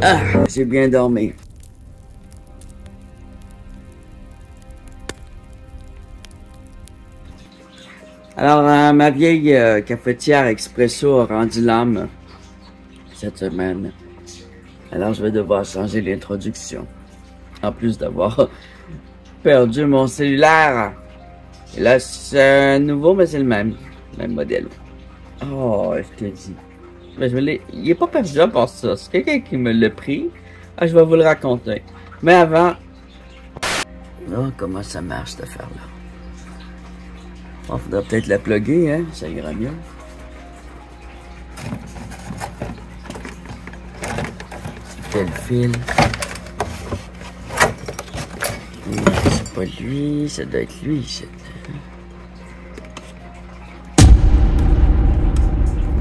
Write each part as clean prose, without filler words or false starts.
Ah, j'ai bien dormi. Alors, ma vieille cafetière expresso a rendu l'âme cette semaine. Alors, je vais devoir changer l'introduction. En plus d'avoir perdu mon cellulaire. Et là, c'est nouveau, mais c'est le même modèle. Oh, je te dis. Mais il est pas perdu à part ça. C'est quelqu'un qui me l'a pris. Ah, je vais vous le raconter. Mais avant... Oh, comment ça marche, cette affaire-là? Bon, faudrait peut-être la plugger, hein? Ça ira mieux. Quel fil? C'est pas lui, ça doit être lui.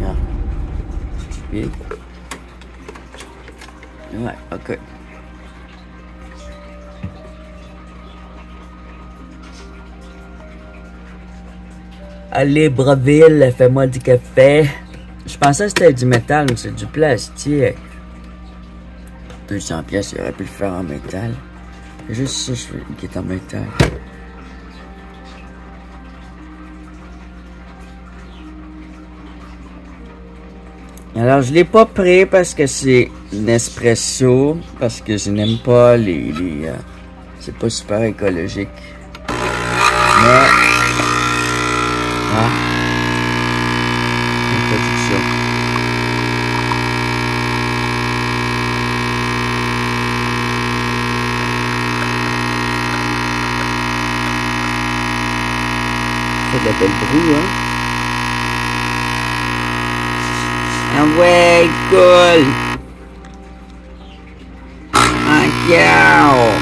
Non. Oui. Ouais, ok. Allez, Braville, fais-moi du café. Je pensais que c'était du métal, mais c'est du plastique. 200 pièces, il aurait pu le faire en métal. C'est juste ça qui est en métal. Alors, je l'ai pas pris parce que c'est Nespresso, parce que je n'aime pas c'est pas super écologique. Mais... Ah. Introduction. Ça fait de la belle broue, hein? Ah ouais, cool! Encore!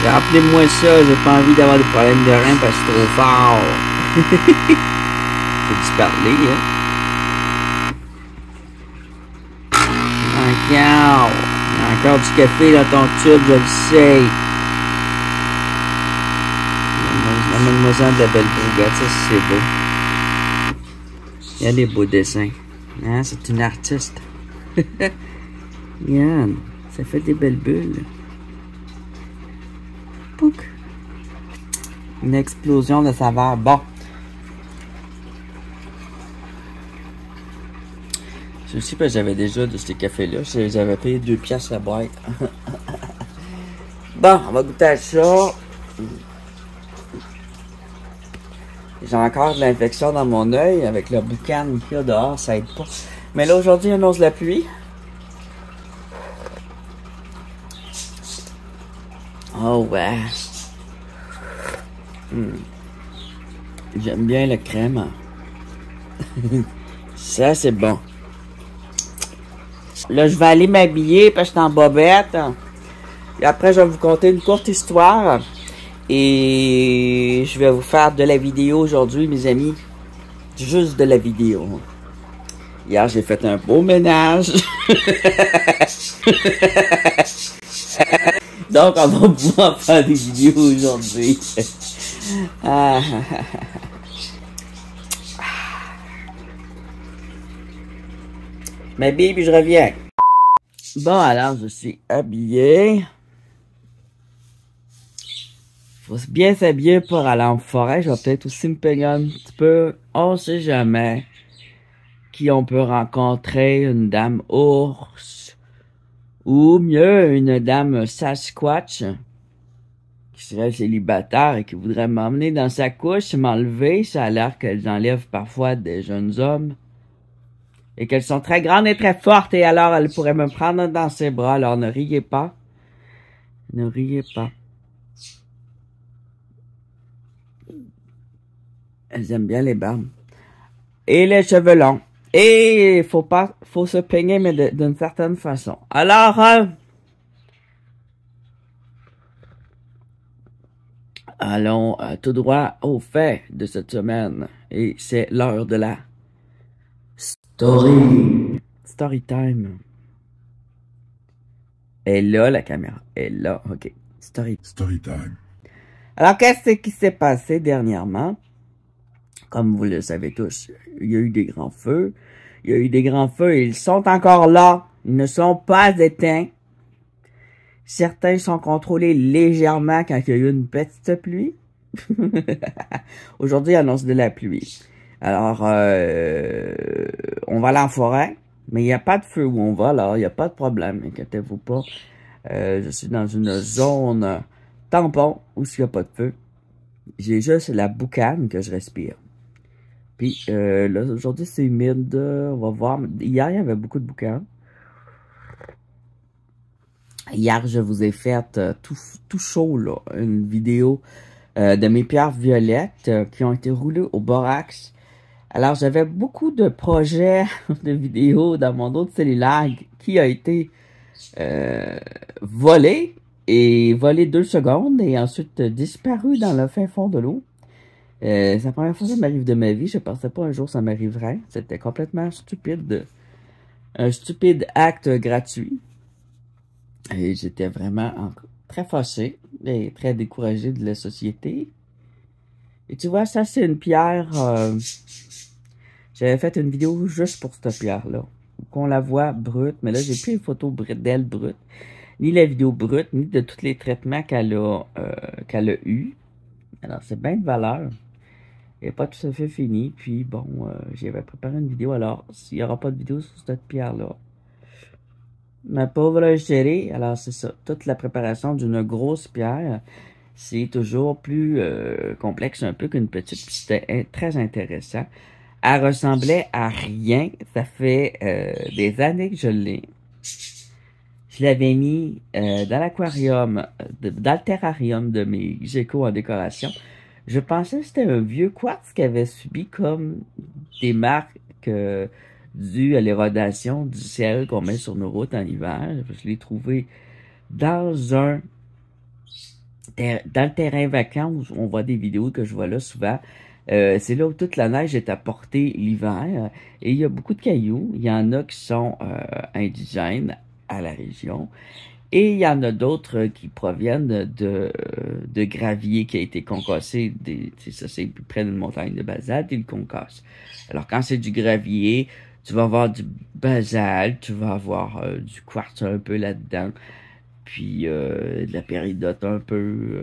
Rappelez-moi ça, j'ai pas envie d'avoir des problèmes de rein parce que c'est trop fort. Faut-tu parler, hein? Encore! Il y a encore du café dans ton tube, je le sais. Amène-moi ça de la belle bourgade, ça c'est beau. Il y a des beaux dessins. Hein, c'est une artiste. Regarde, ça fait des belles bulles. Pouc. Une explosion de saveur. Bon. C'est aussi parce que j'avais déjà de ces cafés-là. J'avais payé 2 piastres la boîte. Bon, on va goûter à ça. J'ai encore de l'infection dans mon œil avec le boucan qu'il y a dehors, ça aide pas. Mais là, aujourd'hui, il annonce la pluie. Oh ouais. J'aime bien le crème. Ça, c'est bon. Là, je vais aller m'habiller parce que je suis en bobette. Et après, je vais vous conter une courte histoire. Et je vais vous faire de la vidéo aujourd'hui, mes amis. Juste de la vidéo. Hier, j'ai fait un beau ménage. Donc, on va pouvoir faire des vidéos aujourd'hui. Mais baby, je reviens. Bon, alors, je suis habillé. Faut bien s'habiller pour aller en forêt. Je vais peut-être aussi me peigner un petit peu. On sait jamais qui on peut rencontrer. Une dame ours. Ou mieux, une dame Sasquatch. Qui serait célibataire et qui voudrait m'emmener dans sa couche, m'enlever. Ça a l'air qu'elles enlèvent parfois des jeunes hommes. Et qu'elles sont très grandes et très fortes. Et alors, elle pourrait me prendre dans ses bras. Alors, ne riez pas. Ne riez pas. Elles aiment bien les barbes. Et les cheveux longs. Et faut se peigner, mais d'une certaine façon. Alors, allons tout droit au fait de cette semaine. Et c'est l'heure de la story time. Et là, la caméra. Et là, ok. Story time. time. Alors, qu'est-ce qui s'est passé dernièrement? Comme vous le savez tous, il y a eu des grands feux. Il y a eu des grands feux et ils sont encore là. Ils ne sont pas éteints. Certains sont contrôlés légèrement quand il y a eu une petite pluie. Aujourd'hui, il annonce de la pluie. Alors, on va aller en forêt, mais il n'y a pas de feu où on va, alors il n'y a pas de problème, inquiétez-vous pas. Je suis dans une zone tampon où il n'y a pas de feu. J'ai juste la boucane que je respire. Puis là, aujourd'hui, c'est humide. On va voir. Hier, il y avait beaucoup de boucan. Hier, je vous ai fait tout chaud, là, une vidéo de mes pierres violettes qui ont été roulées au borax. Alors, j'avais beaucoup de projets de vidéos dans mon autre cellulaire qui a été volé et volé 2 secondes et ensuite disparu dans le fin fond de l'eau. C'est la première fois que ça m'arrive de ma vie. Je pensais pas un jour ça m'arriverait. C'était complètement stupide. Un stupide acte gratuit. Et j'étais vraiment très fâché et très découragé de la société. Et tu vois, ça c'est une pierre... j'avais fait une vidéo juste pour cette pierre-là. Qu'on la voit brute, mais là j'ai plus une photo d'elle brute. Ni la vidéo brute, ni de tous les traitements qu'elle a eu. Alors c'est bien de valeur. Il n'est pas tout à fait fini. Puis bon, j'avais préparé une vidéo. Alors, s'il n'y aura pas de vidéo sur cette pierre-là. Ma pauvre chérie, alors c'est ça. Toute la préparation d'une grosse pierre, c'est toujours plus complexe un peu qu'une petite. Puis c'était très intéressant. Elle ressemblait à rien. Ça fait des années que je l'ai. Je l'avais mis dans l'aquarium, dans le terrarium de mes geckos en décoration. Je pensais que c'était un vieux quartz qui avait subi comme des marques dues à l'érodation du ciel qu'on met sur nos routes en hiver. Je l'ai trouvé dans le terrain vacant où on voit des vidéos que je vois là souvent. C'est là où toute la neige est apportée l'hiver et il y a beaucoup de cailloux. Il y en a qui sont indigènes à la région. Et il y en a d'autres qui proviennent de gravier qui a été concassé. C'est plus près d'une montagne de basalte, ils le concassent. Alors quand c'est du gravier, tu vas avoir du basalte, tu vas avoir du quartz un peu là-dedans, puis de la péridote un peu,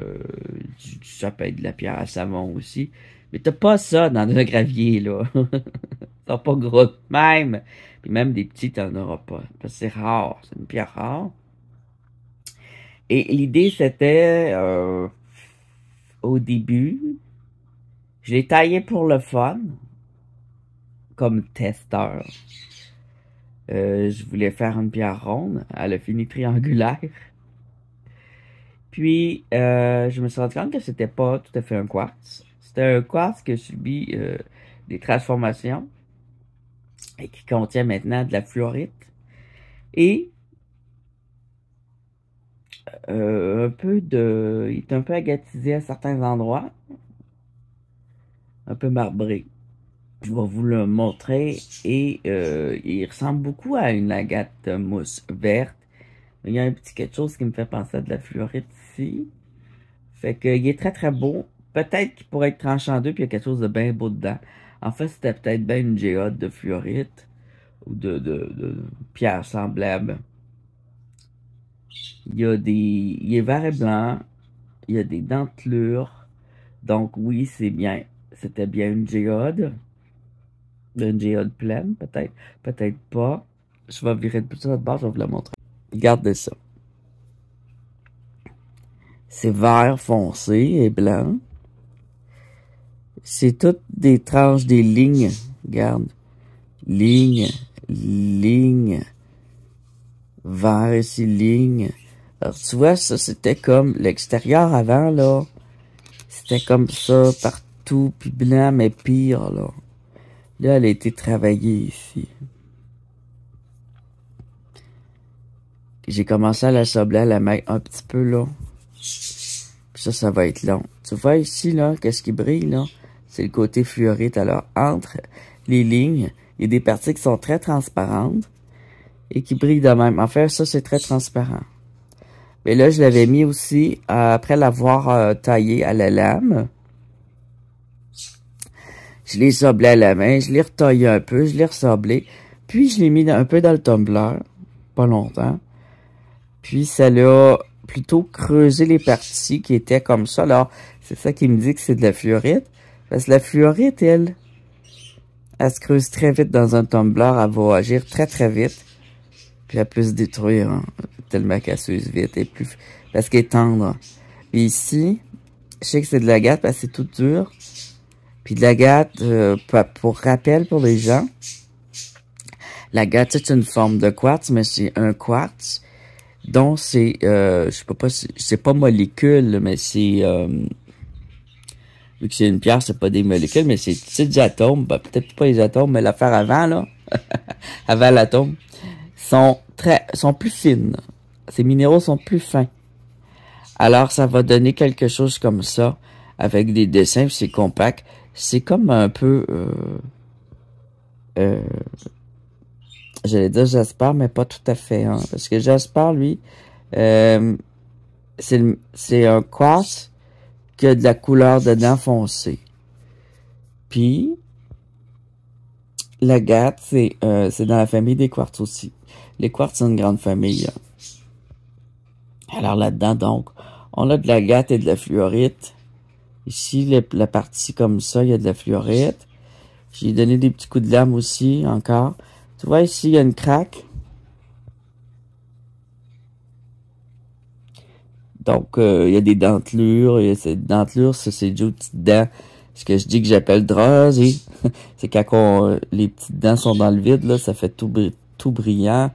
ça peut être de la pierre à savon aussi. Mais t'as pas ça dans le gravier, là. Ils sont pas gros de même. Puis même des petits, t'en auras pas. Parce que c'est rare, c'est une pierre rare. Et l'idée, c'était, au début, je l'ai taillé pour le fun, comme testeur. Je voulais faire une pierre ronde, elle a fini triangulaire. Puis, je me suis rendu compte que c'était pas tout à fait un quartz. C'était un quartz qui a subi des transformations et qui contient maintenant de la fluorite. Et il est un peu agatisé à certains endroits, un peu marbré. Je vais vous le montrer et il ressemble beaucoup à une agate mousse verte. Il y a un petit quelque chose qui me fait penser à de la fluorite ici. Fait qu'il est très très beau. Peut-être qu'il pourrait être tranché en deux puis il y a quelque chose de bien beau dedans. En fait, c'était peut-être bien une géode de fluorite ou de pierre semblable. Il est vert et blanc. Il y a des dentelures. Donc oui, c'est bien. C'était bien une géode. Une géode pleine, peut-être. Peut-être pas. Je vais virer de ça de bord, je vais vous la montrer. Regardez ça. C'est vert foncé et blanc. C'est toutes des tranches, des lignes. Regarde. Ligne, ligne. Vert ici, ligne. Alors, tu vois, ça, c'était comme l'extérieur avant, là. C'était comme ça, partout, puis blanc, mais pire, là. Là, elle a été travaillée ici. J'ai commencé à l'assembler, à la mettre un petit peu, là. Puis ça va être long. Tu vois ici, là, qu'est-ce qui brille, là? C'est le côté fluorite. Alors, entre les lignes, il y a des parties qui sont très transparentes et qui brillent de même. En fait, ça, c'est très transparent. Mais là, je l'avais mis aussi, après l'avoir taillé à la lame. Je l'ai sablé à la main, je l'ai retaillé un peu, je l'ai ressablé, puis je l'ai mis un peu dans le tumbler, pas longtemps. Puis ça l'a plutôt creusé les parties qui étaient comme ça. Alors, c'est ça qui me dit que c'est de la fluorite. Parce que la fluorite, elle se creuse très vite dans un tumbler, elle va agir très très vite. Puis elle peut se détruire, hein, tellement qu'elle s'use vite, et plus, parce qu'elle est tendre. Puis ici, je sais que c'est de l'agate parce que c'est tout dur. Puis de l'agate, pour rappel pour les gens, l'agate c'est une forme de quartz, mais c'est un quartz dont c'est, je sais pas si, c'est pas molécule, mais c'est, vu que c'est une pierre, c'est pas des molécules, mais c'est des petits atomes, ben, peut-être pas les atomes, mais l'affaire avant, là, avant l'atome, sont plus fines. Ces minéraux sont plus fins. Alors, ça va donner quelque chose comme ça, avec des dessins, c'est compact. C'est comme un peu, j'allais dire Jasper, mais pas tout à fait, hein, parce que Jasper, lui, c'est un quartz qui a de la couleur dedans foncée. Puis, l'agate, c'est dans la famille des quartz aussi. Les quartz, c'est une grande famille. Alors là-dedans, donc, on a de l'agate et de la fluorite. Ici, la partie comme ça, il y a de la fluorite. J'ai donné des petits coups de lame aussi, encore. Tu vois, ici, il y a une craque. Donc, il y a des dentelures. Il y a cette dentelure, ça, c'est deux petites dents. Ce que je dis que j'appelle drosé. C'est quand les petites dents sont dans le vide, là, ça fait tout brillant.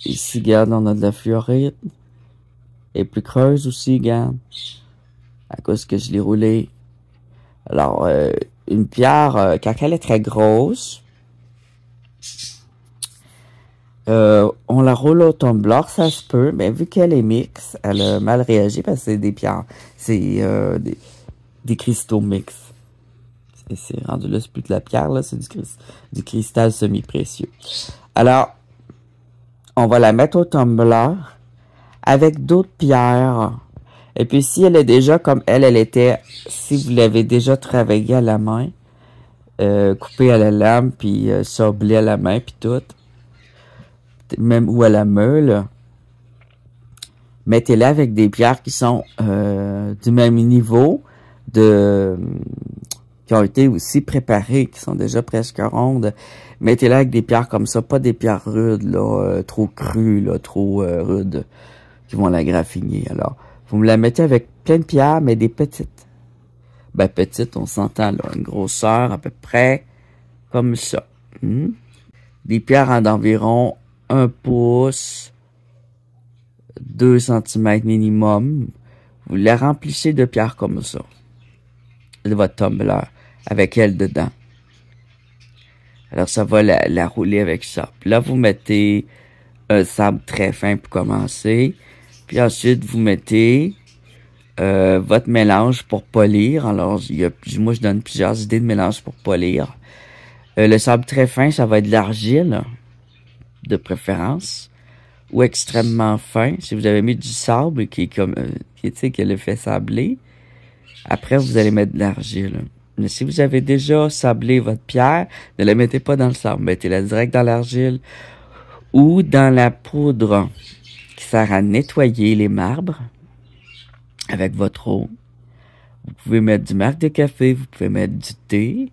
Ici, regarde, on a de la fluorite. Et plus creuse aussi, regarde. À cause que je l'ai roulé. Alors, une pierre, quand elle est très grosse, on la roule au tumbler, ça se peut, mais vu qu'elle est mixte, elle a mal réagi parce que c'est des pierres, c'est des cristaux mixtes. C'est rendu là, c'est plus de la pierre, là, c'est du cristal semi-précieux. Alors, on va la mettre au tumbler avec d'autres pierres. Et puis, si elle est déjà comme elle était, si vous l'avez déjà travaillée à la main, coupée à la lame, puis sablée à la main, puis tout, même ou à la meule, mettez-la avec des pierres qui sont du même niveau, qui ont été aussi préparées, qui sont déjà presque rondes. Mettez-la avec des pierres comme ça, pas des pierres rudes, là, trop crues, là, trop rudes, qui vont la graffiner. Alors, vous me la mettez avec plein de pierres, mais des petites. Ben, petites, on s'entend, là, une grosseur à peu près comme ça. Des pierres d'environ 1 pouce, 2 cm minimum. Vous la remplissez de pierres comme ça. De votre tumbler, avec elle dedans. Alors, ça va la rouler avec ça. Puis là, vous mettez un sable très fin pour commencer. Puis ensuite, vous mettez votre mélange pour polir. Alors, moi, je donne plusieurs idées de mélange pour polir. Le sable très fin, ça va être de l'argile, de préférence, ou extrêmement fin. Si vous avez mis du sable qui est comme, qui a l'effet sablé, après, vous allez mettre de l'argile. Mais si vous avez déjà sablé votre pierre, ne la mettez pas dans le sable. Mettez-la direct dans l'argile ou dans la poudre qui sert à nettoyer les marbres avec votre eau. Vous pouvez mettre du marc de café, vous pouvez mettre du thé.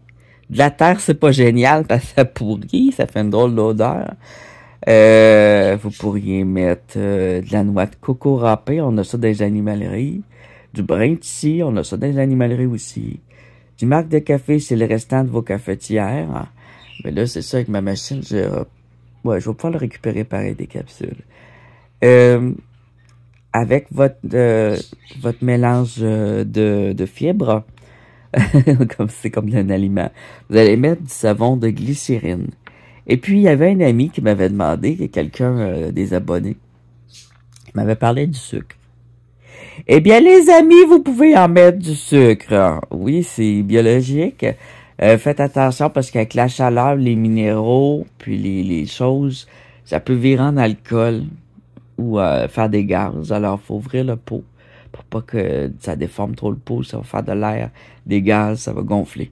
De la terre, c'est pas génial parce que ça pourrit, ça fait une drôle d'odeur. Vous pourriez mettre de la noix de coco râpée, on a ça dans les animaleries. Du brin de scie, on a ça dans les animaleries aussi. Du marc de café, c'est le restant de vos cafetières. Mais là, c'est ça, avec ma machine, je vais pouvoir le récupérer pareil, des capsules. Avec votre mélange de fibres, comme c'est comme un aliment, vous allez mettre du savon de glycérine. Et puis, il y avait un ami qui m'avait demandé, quelqu'un des abonnés, m'avait parlé du sucre. Eh bien, les amis, vous pouvez en mettre du sucre. Oui, c'est biologique. Faites attention parce qu'avec la chaleur, les minéraux, puis les choses, ça peut virer en alcool ou faire des gaz. Alors, faut ouvrir le pot. pour pas que ça déforme trop le pot, ça va faire de l'air, des gaz, ça va gonfler.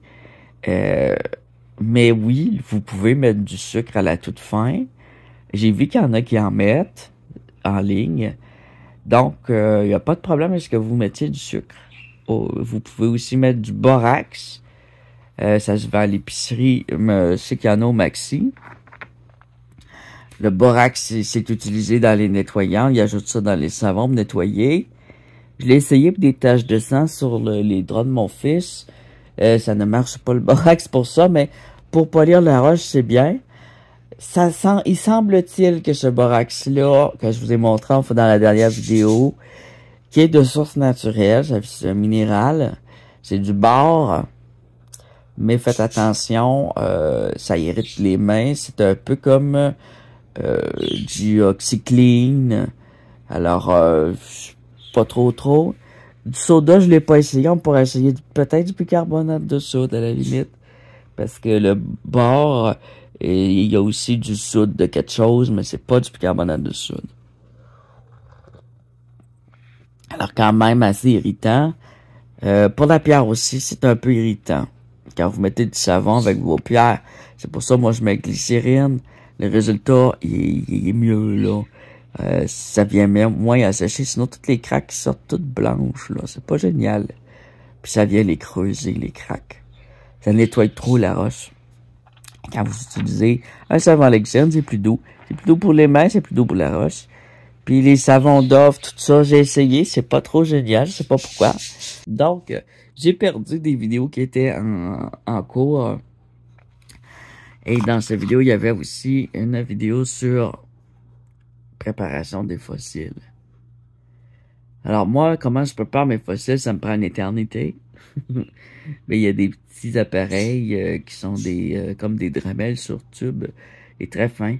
Mais oui, vous pouvez mettre du sucre à la toute fin. J'ai vu qu'il y en a qui en mettent en ligne. Donc, il n'y a pas de problème à ce que vous mettiez du sucre. Oh, vous pouvez aussi mettre du borax. Ça se vend à l'épicerie. Je sais qu'il y en a au Maxi. Le borax, c'est utilisé dans les nettoyants. Il ajoute ça dans les savons pour nettoyer. Je l'ai essayé pour des taches de sang sur les draps de mon fils. Ça ne marche pas le borax pour ça, mais pour polir la roche, c'est bien. Il semble-t-il que ce borax-là, que je vous ai montré dans la dernière vidéo, qui est de source naturelle, c'est un minéral, c'est du bore, mais faites attention, ça irrite les mains, c'est un peu comme du OxyClean, alors pas trop. Du soda, je l'ai pas essayé, on pourrait essayer peut-être du bicarbonate de soude à la limite, parce que le bore, et il y a aussi du soude de quelque chose, mais c'est pas du bicarbonate de soude. Alors quand même assez irritant. Pour la pierre aussi, c'est un peu irritant. Quand vous mettez du savon avec vos pierres, c'est pour ça moi je mets glycérine. Le résultat, il est mieux là. Ça vient même moins à sécher, sinon toutes les craques sortent toutes blanches là. C'est pas génial. Puis ça vient les creuser, les craques. Ça nettoie trop la roche. Quand vous utilisez un savon à l'externe, c'est plus doux. C'est plus doux pour les mains, c'est plus doux pour la roche. Puis les savons d'off, tout ça, j'ai essayé, c'est pas trop génial, je sais pas pourquoi. Donc, j'ai perdu des vidéos qui étaient en cours. Et dans cette vidéo, il y avait aussi une vidéo sur préparation des fossiles. Alors moi, comment je prépare mes fossiles, ça me prend une éternité. Mais il y a des petits appareils qui sont comme des Dremel sur tube et très fins.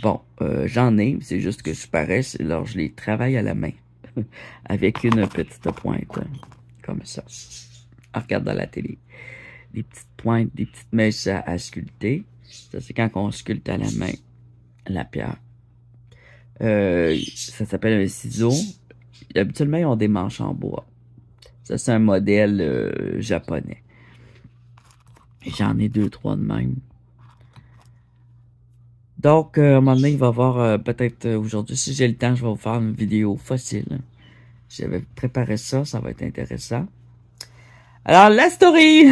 Bon, j'en ai, c'est juste que je paresse, alors je les travaille à la main. Avec une petite pointe, comme ça. On regarde dans la télé. Des petites pointes, des petites mèches à sculpter. Ça, c'est quand on sculpte à la main la pierre. Ça s'appelle un ciseau. Habituellement, ils ont des manches en bois. Ça, c'est un modèle japonais. J'en ai 2-3 de même. Donc, à un moment donné, il va y avoir peut-être aujourd'hui, si j'ai le temps, je vais vous faire une vidéo fossile. J'avais préparé ça, ça va être intéressant. Alors, la story!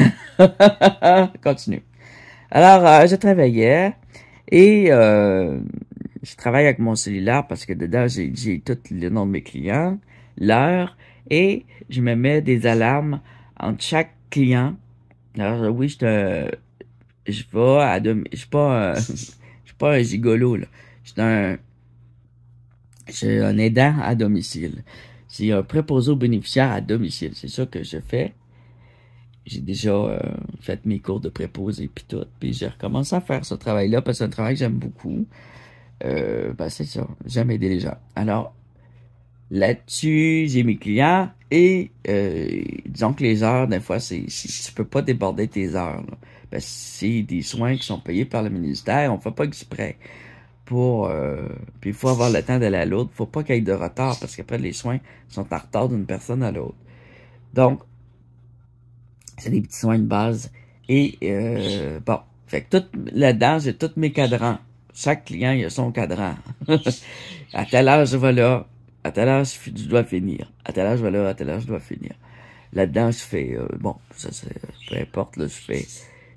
Continue. Alors, je travaillais et je travaille avec mon cellulaire parce que dedans, j'ai tout le nom de mes clients, l'heure, et je me mets des alarmes entre chaque client. Alors, oui, je vais à je suis pas, je suis pas un gigolo, là. Je suis un aidant à domicile. C'est un préposé aux bénéficiaires à domicile. C'est ça que je fais. J'ai déjà fait mes cours de préposé puis tout. Puis j'ai recommencé à faire ce travail-là parce que c'est un travail que j'aime beaucoup. Ben c'est ça. J'aime aider les gens. Alors, là-dessus, j'ai mes clients et disons que les heures, des fois, tu peux pas déborder tes heures. Là. Ben, c'est des soins qui sont payés par le ministère. On fait pas exprès. Puis il faut avoir le temps d'aller à l'autre. Faut pas qu'il y ait de retard parce qu'après, les soins sont en retard d'une personne à l'autre. Donc, c'est des petits soins de base. Et bon, fait que tout là-dedans, j'ai tous mes cadrans. Chaque client, il a son cadran. À telle heure, je vais là. À telle heure, je dois finir. À telle heure, je vais là. À telle heure, je dois finir. Là-dedans, je fais, bon, ça, peu importe, là, je fais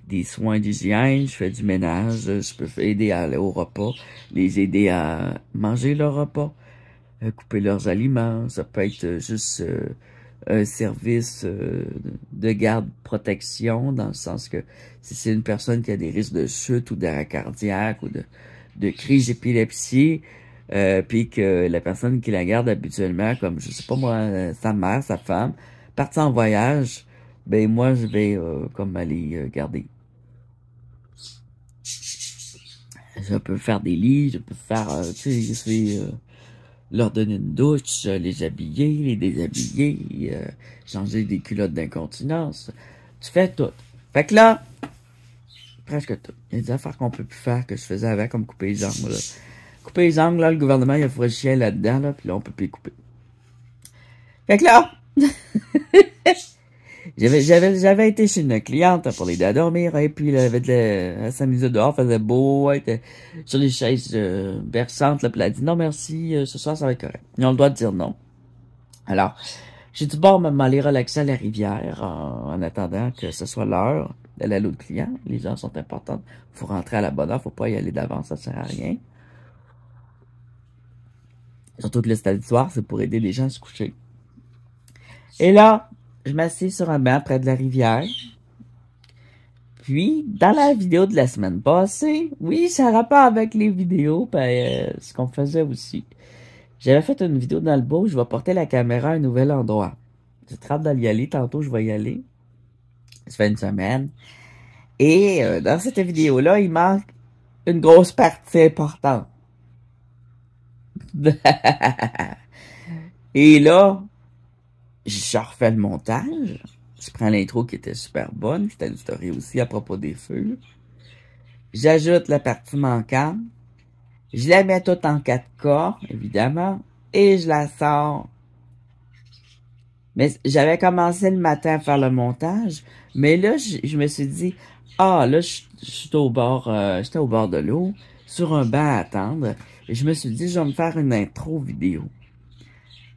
des soins d'hygiène, je fais du ménage, je peux aider à aller au repas, les aider à manger leur repas, couper leurs aliments. Ça peut être juste un service de garde-protection, dans le sens que si c'est une personne qui a des risques de chute ou d'arrêt cardiaque ou de crise d'épilepsie, puis que la personne qui la garde habituellement, comme je sais pas moi, sa mère, sa femme, partent en voyage, ben moi je vais comme aller garder. Je peux faire des lits, je peux faire, tu sais, je vais leur donner une douche, les habiller, les déshabiller, changer des culottes d'incontinence. Tu fais tout. Fait que là, presque tout. Il y a des affaires qu'on peut plus faire que je faisais avant, comme couper les ongles. Là. Couper les ongles, là, le gouvernement, il a fourré le chien là-dedans, là, puis là, on peut plus les couper. Fait que là, j'avais été chez une cliente pour l'aider à dormir, et puis elle s'amusait dehors, faisait beau, elle était sur les chaises berçantes, là, puis elle a dit non merci, ce soir ça va être correct. Ils ont le droit de dire non. Alors, j'ai dit bon, m'aller relaxer à la rivière en attendant que ce soit l'heure d'aller à l'autre client. Les heures sont importantes. Faut rentrer à la bonne heure, faut pas y aller d'avance, ça sert à rien. Surtout que le stade du soir, c'est pour aider les gens à se coucher. Et là, je m'assieds sur un banc près de la rivière. Puis, dans la vidéo de la semaine passée, oui, ça a rapport avec les vidéos, ben, ce qu'on faisait aussi. J'avais fait une vidéo dans le beau, je vais porter la caméra à un nouvel endroit. J'ai très hâte d'y aller, tantôt je vais y aller. Ça fait une semaine. Et dans cette vidéo-là, il manque une grosse partie importante. Et là, je refais le montage. Je prends l'intro qui était super bonne. C'était une story aussi à propos des feux. J'ajoute la partie manquante. Je la mets toute en 4K, évidemment. Et je la sors. Mais j'avais commencé le matin à faire le montage. Mais là, je me suis dit, ah, là, j'étais au bord de l'eau, sur un banc à attendre. Et je me suis dit, je vais me faire une intro vidéo.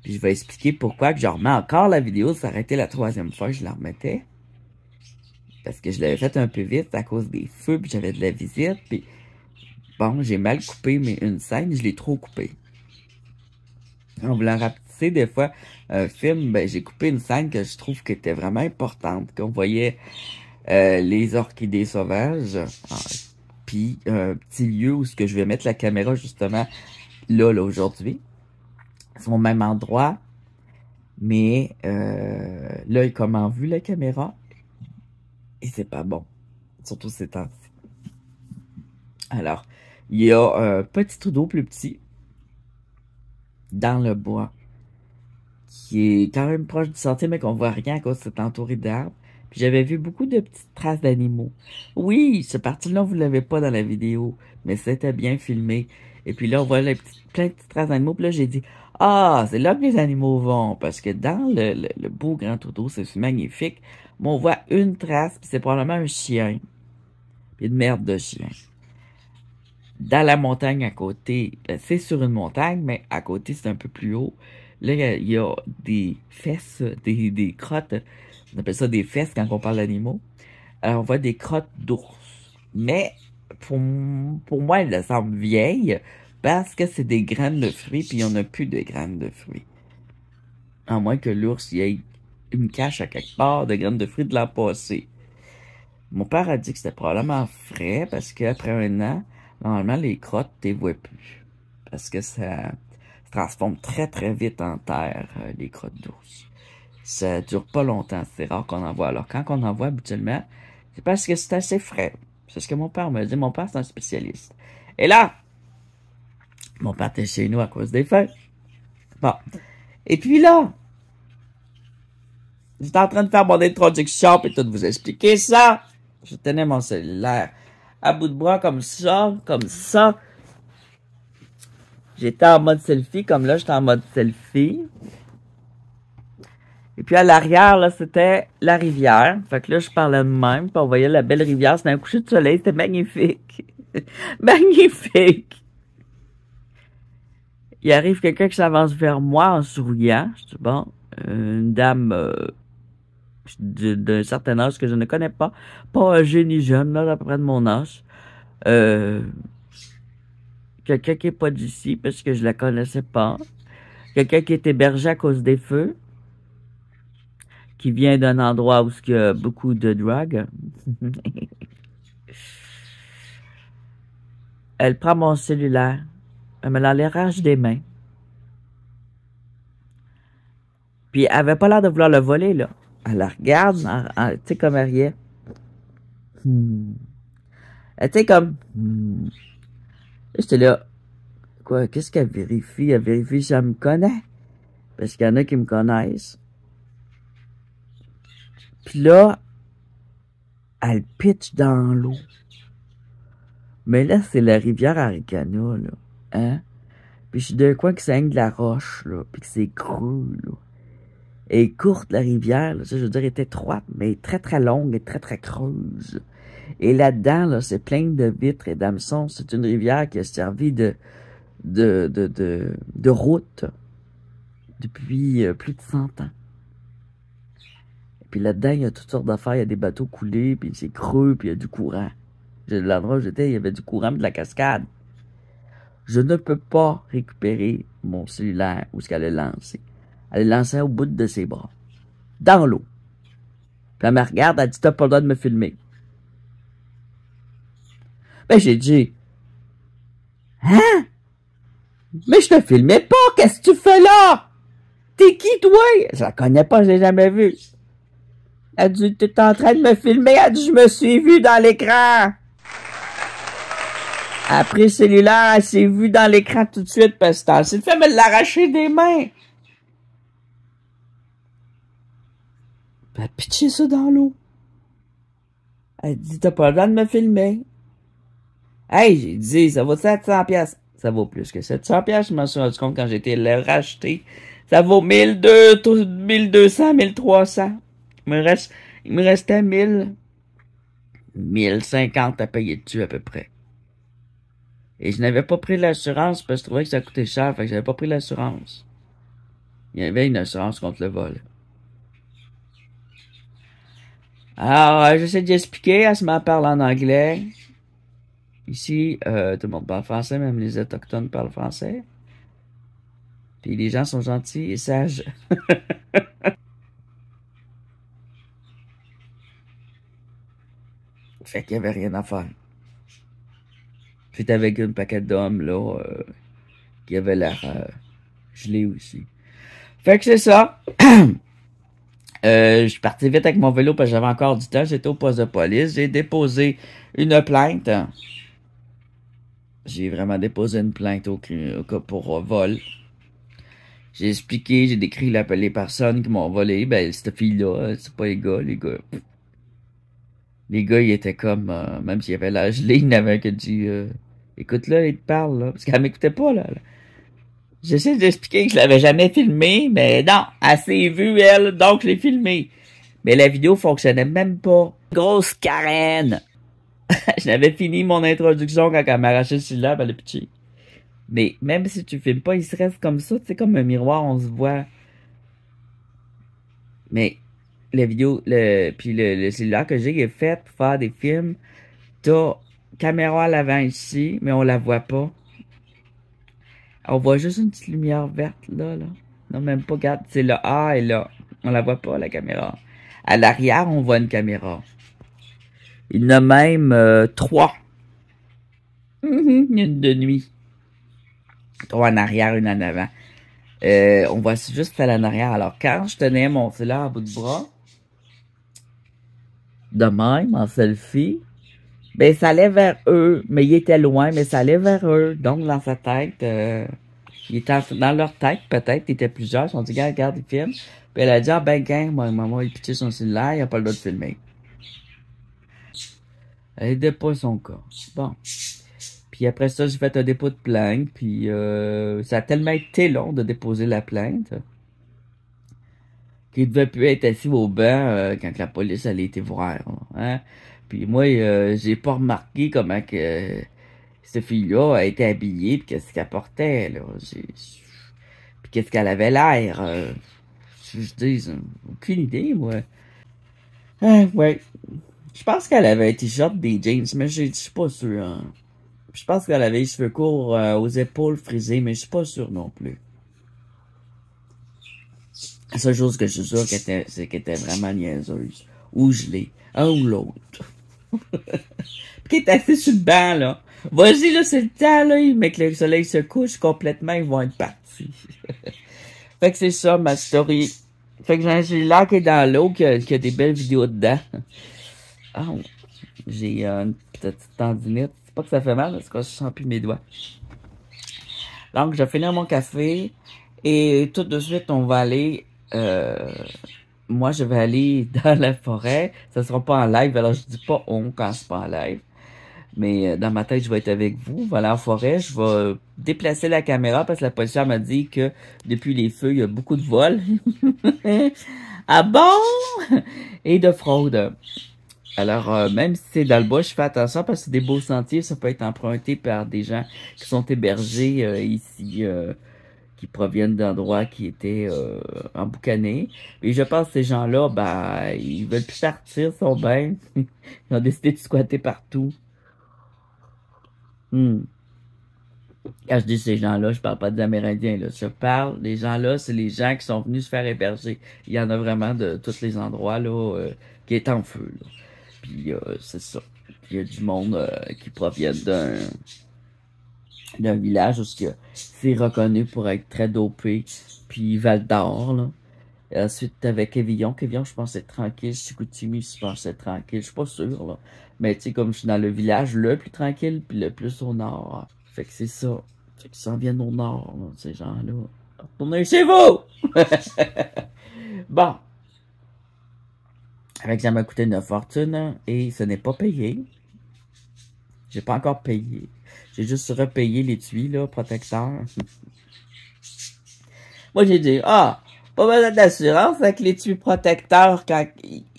Puis je vais expliquer pourquoi que je remets encore la vidéo. Ça aurait été la 3e fois que je la remettais. Parce que je l'avais fait un peu vite à cause des feux, puis j'avais de la visite. Puis bon, j'ai mal coupé une scène, je l'ai trop coupée. En voulant rapetisser des fois un film, ben j'ai coupé une scène que je trouve qui était vraiment importante. Qu'on voyait les orchidées sauvages. Puis un petit lieu où ce que je vais mettre la caméra justement là aujourd'hui. C'est au même endroit. Mais là, il est comme en vue la caméra. Et c'est pas bon. Surtout ces temps-ci. Alors, il y a un petit trou d'eau plus petit dans le bois qui est quand même proche du sentier, mais qu'on voit rien à cause que c'est entouré d'arbres. Puis j'avais vu beaucoup de petites traces d'animaux. Oui, ce parti-là, vous l'avez pas dans la vidéo, mais c'était bien filmé. Et puis là, on voit plein de petites traces d'animaux. Puis là, j'ai dit, ah, c'est là que les animaux vont. Parce que dans le beau grand trou d'eau, c'est magnifique. Mais on voit une trace, puis c'est probablement un chien. Puis une merde de chien. Dans la montagne à côté, c'est sur une montagne, mais à côté, c'est un peu plus haut. Là, il y a des fesses, des crottes. On appelle ça des fesses quand on parle d'animaux. Alors, on voit des crottes d'ours. Mais, pour moi, elles semblent vieilles parce que c'est des graines de fruits, puis il n'y en a plus de graines de fruits. À moins que l'ours y ait une cache à quelque part de graines de fruits de l'an passé. Mon père a dit que c'était probablement frais parce qu'après un an, normalement, les crottes, tu les vois plus. Parce que ça se transforme très, très vite en terre, les crottes d'ours. Ça dure pas longtemps. C'est rare qu'on en voit. Alors, quand on en voit habituellement, c'est parce que c'est assez frais. C'est ce que mon père m'a dit. Mon père, c'est un spécialiste. Et là, mon père était chez nous à cause des feux. Bon. Et puis là, j'étais en train de faire mon introduction et tout vous expliquer ça. Je tenais mon cellulaire à bout de bras comme ça, comme ça. J'étais en mode selfie, comme là, j'étais en mode selfie. Et puis à l'arrière, là, c'était la rivière. Fait que là, je parlais de même, puis on voyait la belle rivière. C'était un coucher de soleil, c'était magnifique. Magnifique! Il arrive quelqu'un qui s'avance vers moi en souriant. Je dis, bon, une dame d'un certain âge que je ne connais pas. Pas âgé ni jeune, là, à peu près de mon âge. Quelqu'un qui est pas d'ici, parce que je la connaissais pas. Quelqu'un qui est hébergé à cause des feux. Qui vient d'un endroit où il y a beaucoup de drogue. Elle prend mon cellulaire. Elle me l'arrache des mains. Puis elle avait pas l'air de vouloir le voler, là. Elle la regarde, tu sais, comme elle riait. Elle était comme... J'étais là. Quoi, qu'est-ce qu'elle vérifie? Elle vérifie si elle me connaît. Parce qu'il y en a qui me connaissent. Puis là, elle pitch dans l'eau. Mais là, c'est la rivière Aricana, là. Hein? Puis je suis d'un coin qui saigne de la roche, là. Puis que c'est creux, là. est courte, la rivière, là, ça, je veux dire, est étroite, mais très, très longue et très, très creuse. Et là-dedans, là, c'est plein de vitres et d'hameçons. C'est une rivière qui a servi de route depuis plus de 100 ans. Et puis là-dedans, il y a toutes sortes d'affaires. Il y a des bateaux coulés, puis c'est creux, puis il y a du courant. L'endroit où j'étais, il y avait du courant, de la cascade. Je ne peux pas récupérer mon cellulaire où est-ce qu'elle est lancé. Elle est lancée au bout de ses bras. Dans l'eau. Puis elle me regarde, elle dit, t'as pas le droit de me filmer. Ben, j'ai dit, hein? Mais je te filmais pas, qu'est-ce que tu fais là? T'es qui, toi? Je la connais pas, je l'ai jamais vue. Elle dit, t'es en train de me filmer? Elle dit, je me suis vu dans l'écran. Elle a pris le cellulaire, elle s'est vue dans l'écran tout de suite, parce que c'est le fait me l'arracher des mains. Elle a pitché ça dans l'eau. Elle dit, t'as pas le droit de me filmer. Hey, j'ai dit, ça vaut 700 pièces. Ça vaut plus que 700 pièces. Je m'en suis rendu compte quand j'ai été le racheter. Ça vaut 1200, 1300. Il me restait 1050 à payer dessus à peu près. Et je n'avais pas pris l'assurance parce que je trouvais que ça coûtait cher. Fait que j'avais pas pris l'assurance. Il y avait une assurance contre le vol. Alors, j'essaie d'expliquer. Elle se met à parler en anglais. Ici, tout le monde parle français, même les Autochtones parlent français. Puis les gens sont gentils et sages. Fait qu'il y avait rien à faire. J'étais avec une paquet d'hommes, là, qui avaient l'air gelés aussi. Fait que c'est ça. Je suis parti vite avec mon vélo parce que j'avais encore du temps. J'étais au poste de police. J'ai déposé une plainte. J'ai vraiment déposé une plainte au cas pour vol. J'ai expliqué, j'ai décrit les personnes qui m'ont volé. Ben, cette fille-là, c'est pas les gars. Les gars, ils étaient comme, même s'il y avait l'âge gelé, il n'avait que dit, écoute là, il te parle, là. Parce qu'elle m'écoutait pas, là. J'essaie d'expliquer que je l'avais jamais filmé, mais non, elle s'est vue, elle, donc je l'ai filmé. Mais la vidéo fonctionnait même pas. Grosse Karen! Je n'avais fini mon introduction quand elle m'a arraché le cellulaire, ben le petit. Mais même si tu filmes pas, il se reste comme ça, tu sais, comme un miroir, on se voit. Mais la vidéo, puis le cellulaire que j'ai est fait pour faire des films. T'as caméra à l'avant ici, mais on la voit pas. On voit juste une petite lumière verte, là. Non, même pas, regarde, c'est le A et là. On la voit pas, la caméra. À l'arrière, on voit une caméra. Il y en a même 3. Une de nuit. 3 en arrière, une en avant. On voit juste celle en arrière. Alors, quand je tenais mon cellulaire à bout de bras, de même, en selfie, ben, ça allait vers eux, mais il était loin, mais ça allait vers eux. Donc, dans sa tête, il était dans leur tête, peut-être, il était plusieurs. Ils se sont dit, regarde, ils filment. Puis elle a dit, ah ben, gang, moi, maman, il pitchait son cellulaire, il a pas le droit de filmer. Elle aidait pas son cas. Bon. Puis après ça, j'ai fait un dépôt de plainte, puis ça a tellement été long de déposer la plainte qu'il devait plus être assis au banc quand la police allait été voir. Hein? Puis moi, j'ai pas remarqué comment que cette fille-là a été habillée, puis qu'est-ce qu'elle portait, là. Puis qu'est-ce qu'elle avait l'air. Je dis, aucune idée, moi. Ouais. Je pense qu'elle avait un t-shirt, des jeans, mais je suis pas sûr. Hein. Je pense qu'elle avait les cheveux courts aux épaules frisés, mais je suis pas sûr non plus. La seule chose que je suis sûr, c'est qu'elle était vraiment niaiseuse. Ou gelée. Un ou l'autre. Puis qu'elle est assise sur le banc, là. Vas-y, là, c'est le temps, là. Mais que le soleil se couche complètement, ils vont être partis. Fait que c'est ça, ma story. Fait que j'ai un cellulaire qui est dans l'eau, qui a des belles vidéos dedans. Oh, j'ai une petite tendinite. C'est pas que ça fait mal, parce que je sens plus mes doigts. Donc, je vais finir mon café. Et tout de suite, on va aller... moi, je vais aller dans la forêt. Ça sera pas en live, alors je dis pas on quand c'est pas en live. Mais dans ma tête, je vais être avec vous. Je vais aller en forêt. Je vais déplacer la caméra parce que la policière m'a dit que depuis les feux, il y a beaucoup de vols. Ah bon? Et de fraude. Alors, même si c'est dans le bois, je fais attention parce que c'est des beaux sentiers. Ça peut être emprunté par des gens qui sont hébergés ici, qui proviennent d'endroits qui étaient emboucanés. Et je pense que ces gens-là, ben, ils veulent plus partir, sont bien. Ils ont décidé de squatter partout. Hmm. Quand je dis ces gens-là, je parle pas des Amérindiens, là. Je parle des gens-là, c'est les gens qui sont venus se faire héberger. Il y en a vraiment de tous les endroits, là, qui est en feu, là. Puis, c'est ça. Puis, il y a du monde qui provient d'un village où c'est reconnu pour être très dopé. Puis, Val d'Or, là. Et ensuite, avec Quévillon. Quévillon, je pense c'est tranquille. Chicoutimi, je pense c'est tranquille. Je suis pas sûr, là. Mais, tu sais, comme je suis dans le village le plus tranquille, puis le plus au nord. Fait que c'est ça. Fait qu'ils s'en viennent au nord, là, ces gens-là. Retournez chez vous! Bon. Avec ça m'a coûté une fortune, hein, et ce n'est pas payé. J'ai pas encore payé. J'ai juste repayé l'étui, là, protecteur. Moi, j'ai dit, pas besoin d'assurance avec l'étui protecteur quand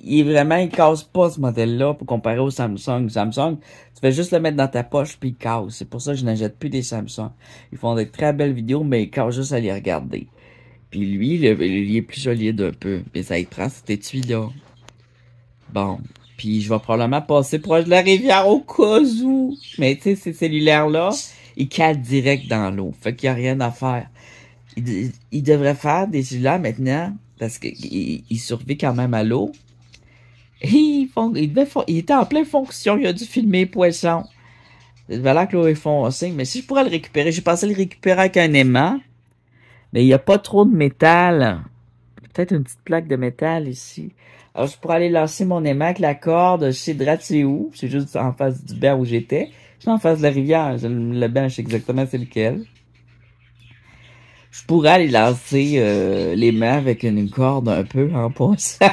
il casse pas ce modèle-là pour comparer au Samsung. Samsung, tu fais juste le mettre dans ta poche puis il casse. C'est pour ça que je n'achète plus des Samsung. Ils font des très belles vidéos, mais ils cassent juste à les regarder. Puis lui, il est plus solide un peu. Mais ça, il prend cet étui-là. Bon. Puis je vais probablement passer proche de la rivière au cas où. Mais tu sais, ces cellulaires-là, ils calent direct dans l'eau. Fait qu'il n'y a rien à faire. Il devrait faire des cellulaires maintenant, parce qu'il survit quand même à l'eau. Et il était en pleine fonction, il a dû filmer les poissons. Il avait l'air que l'eau est foncée, mais si je pourrais le récupérer, j'ai pensé le récupérer avec un aimant. Mais il n'y a pas trop de métal. Peut-être une petite plaque de métal ici. Alors, je pourrais aller lancer mon aimant avec la corde. Je sais c'est où. C'est juste en face du banc où j'étais. Je suis en face de la rivière. Le banc, je sais exactement c'est lequel. Je pourrais aller lancer l'aimant avec une corde un peu en passant.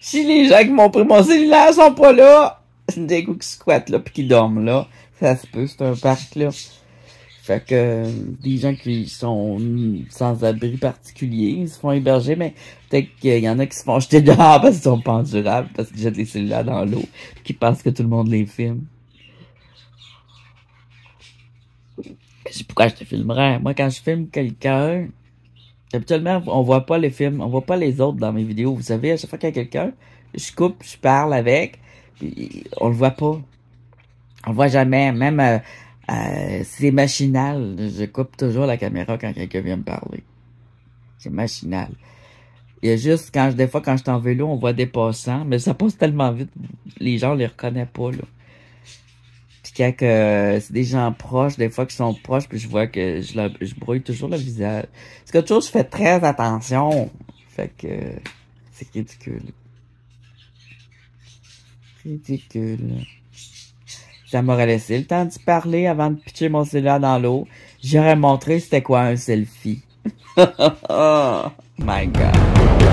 Si les gens qui m'ont pris mon cellulaire sont pas là, des goûts qui squattent là pis qui dorment là, ça se peut, c'est un parc là. Fait que des gens qui sont sans abri particulier, ils se font héberger, mais peut-être qu'il y en a qui se font jeter dehors parce qu'ils sont pas endurables, parce qu'ils jettent les cellulaires dans l'eau, qui pensent que tout le monde les filme. C'est pourquoi je te filmerais. Moi, quand je filme quelqu'un, habituellement, on voit pas les films, on voit pas les autres dans mes vidéos. Vous savez, à chaque fois qu'il y a quelqu'un, je coupe, je parle avec, puis on le voit pas. On le voit jamais, même c'est machinal. Je coupe toujours la caméra quand quelqu'un vient me parler. C'est machinal. Il y a juste, des fois, quand je suis en vélo, on voit des passants, mais ça passe tellement vite, les gens les reconnaissent pas, là. Puis quand c'est des gens proches, des fois qui sont proches, puis je vois que je brouille toujours le visage. C'est quelque chose, je fais très attention. Fait que c'est ridicule. Ridicule. Ça m'aurait laissé le temps d'y parler avant de pitcher mon cellulaire dans l'eau. J'aurais montré c'était quoi un selfie. Oh my God.